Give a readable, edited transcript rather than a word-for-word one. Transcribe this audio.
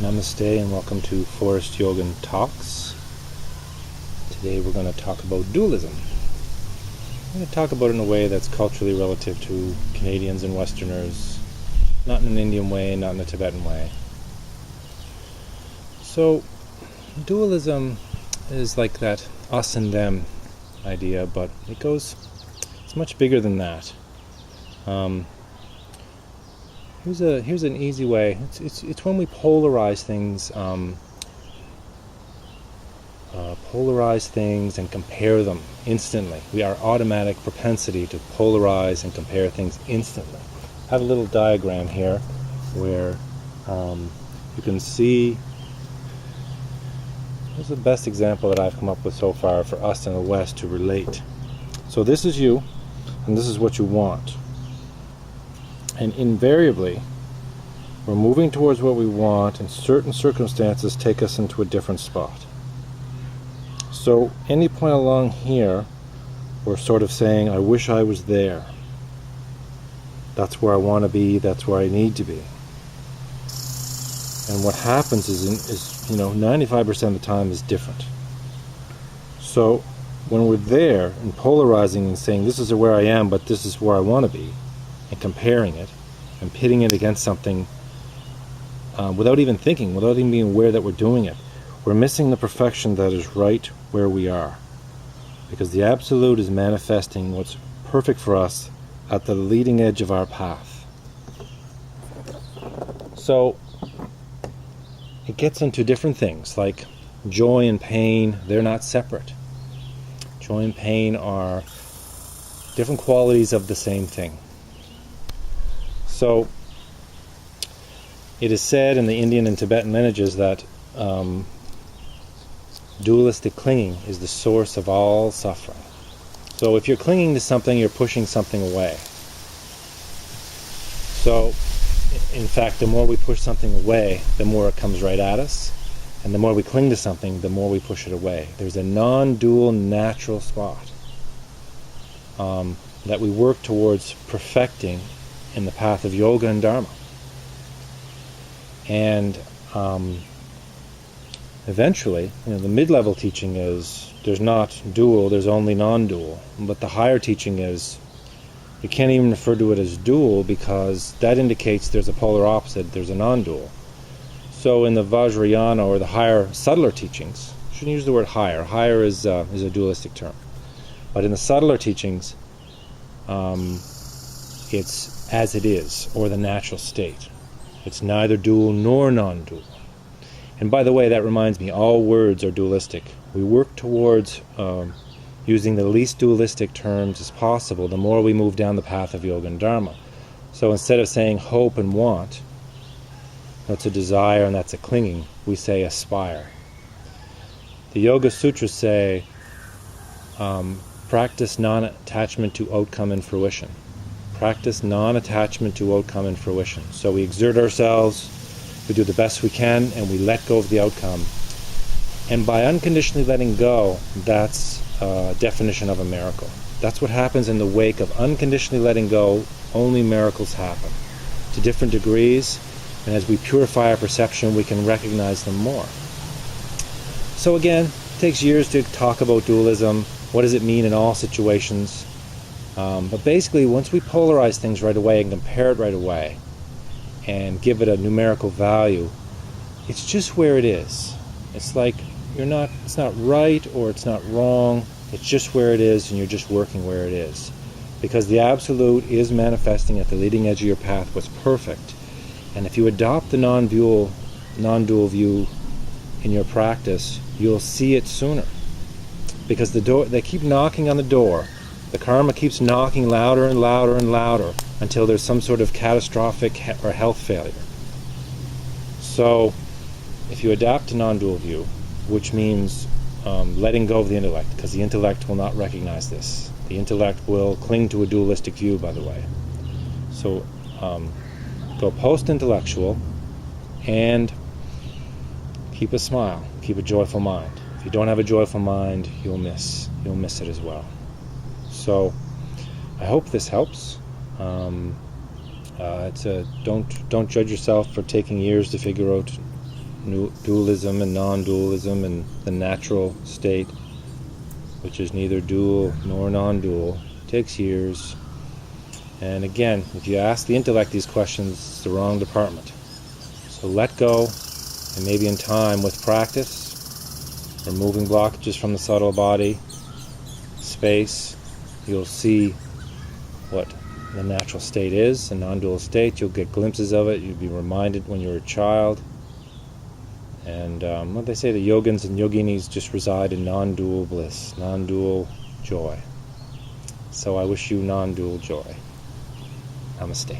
Namaste and welcome to Forest Yogin Talks. Today we're going to talk about dualism. I'm going to talk about it in a way that's culturally relative to Canadians and Westerners, not in an Indian way, not in a Tibetan way. So, dualism is like that us and them idea, but it's much bigger than that. Here's an easy way. It's when we polarize things and compare them instantly. We are automatic propensity to polarize and compare things instantly. I have a little diagram here where you can see. This is the best example that I've come up with so far for us in the West to relate. So this is you, and this is what you want. And invariably, we're moving towards what we want, and certain circumstances take us into a different spot. So any point along here, we're sort of saying, I wish I was there. That's where I want to be, that's where I need to be. And what happens is 95% of the time is different. So when we're there and polarizing and saying, this is where I am, but this is where I want to be, and comparing it and pitting it against something without even thinking, without even being aware that we're doing it, we're missing the perfection that is right where we are. Because the Absolute is manifesting what's perfect for us at the leading edge of our path. So it gets into different things like joy and pain. They're not separate. Joy and pain are different qualities of the same thing. So, it is said in the Indian and Tibetan lineages that dualistic clinging is the source of all suffering. So if you're clinging to something, you're pushing something away. So, in fact, the more we push something away, the more it comes right at us. And the more we cling to something, the more we push it away. There's a non-dual natural spot that we work towards perfecting in the path of yoga and Dharma. And eventually, the mid-level teaching is there's not dual, there's only non-dual. But the higher teaching is you can't even refer to it as dual because that indicates there's a polar opposite, there's a non-dual. So in the Vajrayana or the higher, subtler teachings, I shouldn't use the word higher. Higher is a dualistic term. But in the subtler teachings, it's as it is, or the natural state. It's neither dual nor non-dual. And by the way, that reminds me, all words are dualistic. We work towards using the least dualistic terms as possible the more we move down the path of yoga and Dharma. So instead of saying hope and want, that's a desire and that's a clinging, we say aspire. The Yoga Sutras say practice non-attachment to outcome and fruition. Practice non-attachment to outcome and fruition. So we exert ourselves, we do the best we can, and we let go of the outcome. And by unconditionally letting go, that's a definition of a miracle. That's what happens in the wake of unconditionally letting go. Only miracles happen to different degrees, and as we purify our perception, we can recognize them more. So again, it takes years to talk about dualism. What does it mean in all situations? But basically, once we polarize things right away and compare it right away and give it a numerical value, it's just where it is. It's like it's not right or it's not wrong. It's just where it is, and you're just working where it is. Because the Absolute is manifesting at the leading edge of your path what's perfect. And if you adopt the non-dual view in your practice, you'll see it sooner. Because they keep knocking on the door. The karma keeps knocking louder and louder and louder until there's some sort of catastrophic or health failure. So, if you adapt to non-dual view, which means letting go of the intellect, because the intellect will not recognize this. The intellect will cling to a dualistic view, by the way. So, go post-intellectual and keep a smile, keep a joyful mind. If you don't have a joyful mind, you'll miss it as well. So, I hope this helps. Don't judge yourself for taking years to figure out dualism and non-dualism and the natural state, which is neither dual nor non-dual. It takes years. And again, if you ask the intellect these questions, it's the wrong department. So let go, and maybe in time, with practice, removing blockages from the subtle body, space, you'll see what the natural state is, a non-dual state. You'll get glimpses of it. You'll be reminded when you're a child. And what they say, the yogins and yoginis just reside in non-dual bliss, non-dual joy. So I wish you non-dual joy. Namaste.